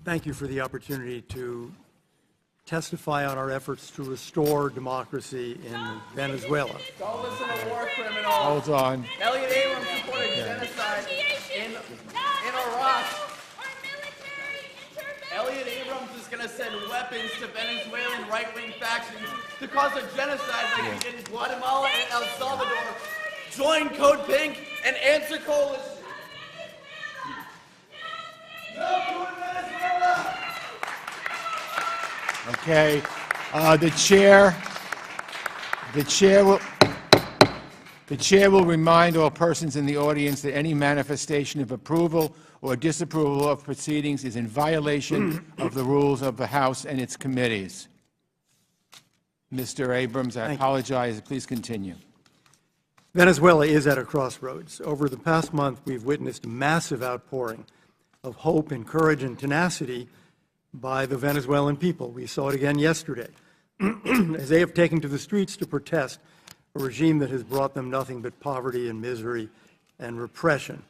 Thank you for the opportunity to testify on our efforts to restore democracy in Venezuela. Don't listen to war criminals. Hold on. Elliott Abrams supported genocide in Iraq. Elliott Abrams is going to send weapons to Venezuelan right-wing factions to cause a genocide like he did in Guatemala and El Salvador. Join Code Pink and answer coalition. No to Venezuela! Okay. The chair will remind all persons in the audience that any manifestation of approval or disapproval of proceedings is in violation of the rules of the House and its committees. Mr. Abrams, I apologize. Please continue. Venezuela is at a crossroads. Over the past month, we've witnessed a massive outpouring of hope and courage and tenacity by the Venezuelan people. We saw it again yesterday, as they have taken to the streets to protest a regime that has brought them nothing but poverty and misery and repression.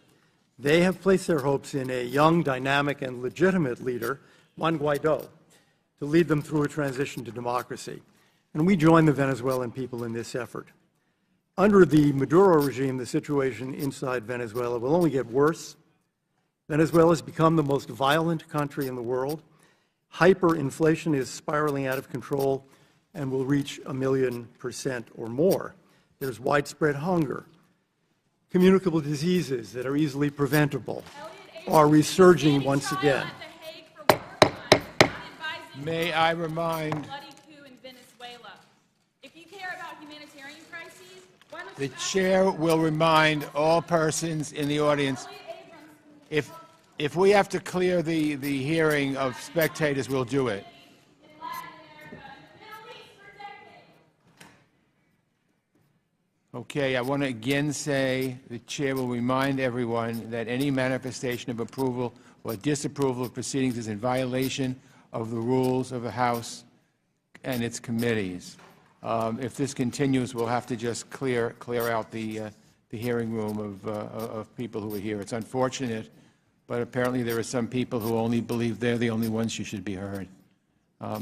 They have placed their hopes in a young, dynamic, and legitimate leader, Juan Guaido, to lead them through a transition to democracy. And we join the Venezuelan people in this effort. Under the Maduro regime, the situation inside Venezuela will only get worse. Venezuela has become the most violent country in the world. Hyperinflation is spiraling out of control and will reach 1,000,000% or more. There's widespread hunger. Communicable diseases that are easily preventable are resurging once again. May I remind the chair will remind all persons in the audience, if we have to clear the hearing of spectators, we'll do it. Okay, I want to again say the chair will remind everyone that any manifestation of approval or disapproval of proceedings is in violation of the rules of the House and its committees. If this continues, we'll have to just clear out the hearing room of people who are here. It's unfortunate, but apparently there are some people who only believe they're the only ones who should be heard.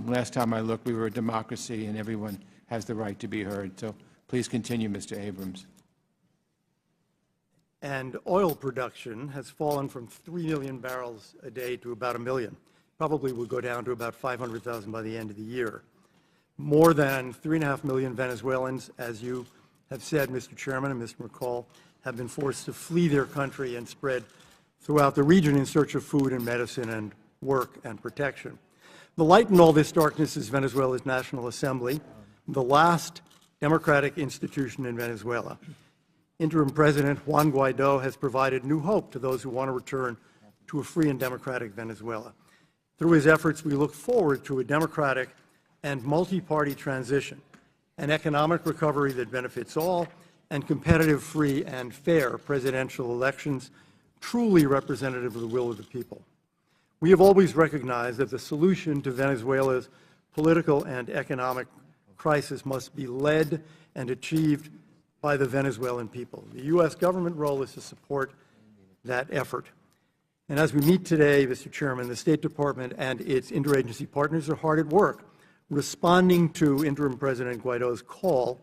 Last time I looked, we were a democracy, and everyone has the right to be heard. So please continue, Mr. Abrams. And oil production has fallen from 3 million barrels a day to about 1 million. Probably will go down to about 500,000 by the end of the year. More than 3.5 million Venezuelans, as you have said, Mr. Chairman and Mr. McCall, have been forced to flee their country and spread throughout the region in search of food and medicine and work and protection. The light in all this darkness is Venezuela's National Assembly, the last democratic institution in Venezuela. Interim President Juan Guaido has provided new hope to those who want to return to a free and democratic Venezuela. Through his efforts, we look forward to a democratic and multi-party transition, an economic recovery that benefits all, and competitive, free, and fair presidential elections truly representative of the will of the people. We have always recognized that the solution to Venezuela's political and economic crisis must be led and achieved by the Venezuelan people. The U.S. government role is to support that effort. And as we meet today, Mr. Chairman, the State Department and its interagency partners are hard at work responding to Interim President Guaido's call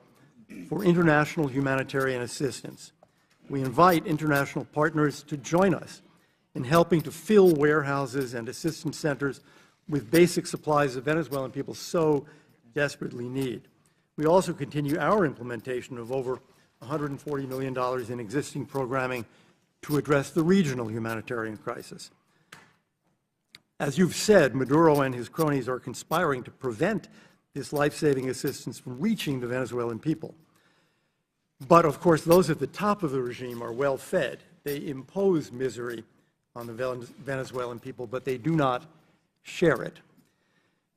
for international humanitarian assistance. We invite international partners to join us in helping to fill warehouses and assistance centers with basic supplies the Venezuelan people so desperately need. We also continue our implementation of over $140 million in existing programming to address the regional humanitarian crisis. As you've said, Maduro and his cronies are conspiring to prevent this life-saving assistance from reaching the Venezuelan people. But, of course, those at the top of the regime are well-fed. They impose misery on the Venezuelan people, but they do not share it.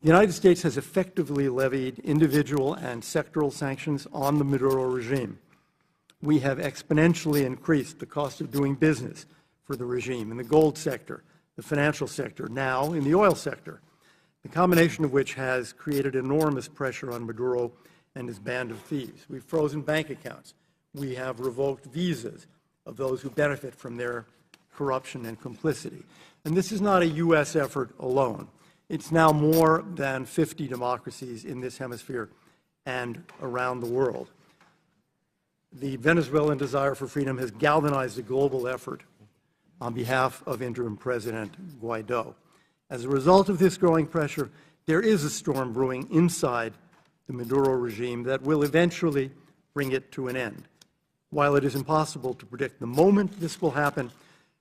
The United States has effectively levied individual and sectoral sanctions on the Maduro regime. We have exponentially increased the cost of doing business for the regime in the gold sector, the financial sector, now in the oil sector, the combination of which has created enormous pressure on Maduro and his band of thieves. We've frozen bank accounts. We have revoked visas of those who benefit from their corruption, and complicity. And this is not a U.S. effort alone. It's now more than 50 democracies in this hemisphere and around the world. The Venezuelan desire for freedom has galvanized a global effort on behalf of interim President Guaido. As a result of this growing pressure, there is a storm brewing inside the Maduro regime that will eventually bring it to an end. While it is impossible to predict the moment this will happen,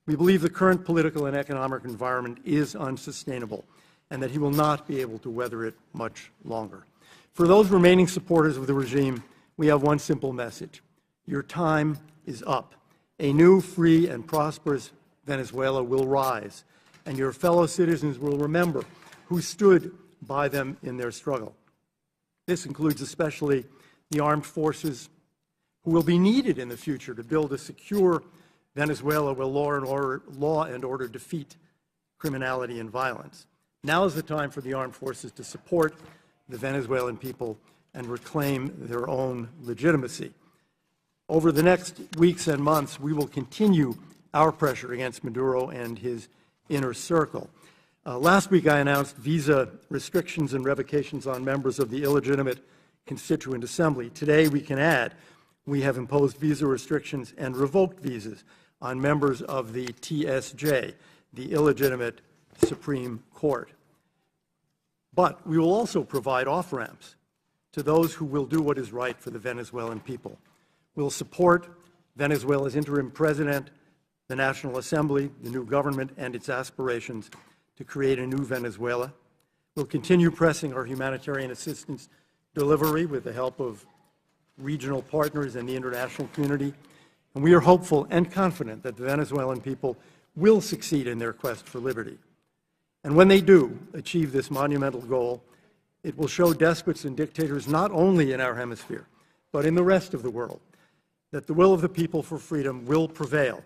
we believe the current political and economic environment is unsustainable and that he will not be able to weather it much longer. For those remaining supporters of the regime, we have one simple message. Your time is up. A new, free, and prosperous Venezuela will rise, and your fellow citizens will remember who stood by them in their struggle. This includes especially the armed forces who will be needed in the future to build a secure Venezuela where law and order defeat criminality and violence. Now is the time for the armed forces to support the Venezuelan people and reclaim their own legitimacy. Over the next weeks and months, we will continue our pressure against Maduro and his inner circle. Last week, I announced visa restrictions and revocations on members of the illegitimate Constituent Assembly. Today, we can add, we have imposed visa restrictions and revoked visas on members of the TSJ, the illegitimate Supreme Court. But we will also provide off-ramps to those who will do what is right for the Venezuelan people. We'll support Venezuela's interim president, the National Assembly, the new government, and its aspirations to create a new Venezuela. We'll continue pressing our humanitarian assistance delivery with the help of regional partners and the international community. And we are hopeful and confident that the Venezuelan people will succeed in their quest for liberty. And when they do achieve this monumental goal, it will show despots and dictators not only in our hemisphere, but in the rest of the world, that the will of the people for freedom will prevail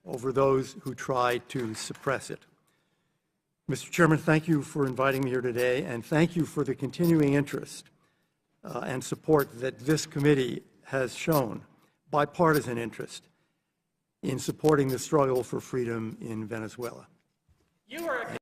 over those who try to suppress it. Mr. Chairman, thank you for inviting me here today, and thank you for the continuing interest and support that this committee has shown, bipartisan interest, in supporting the struggle for freedom in Venezuela. You are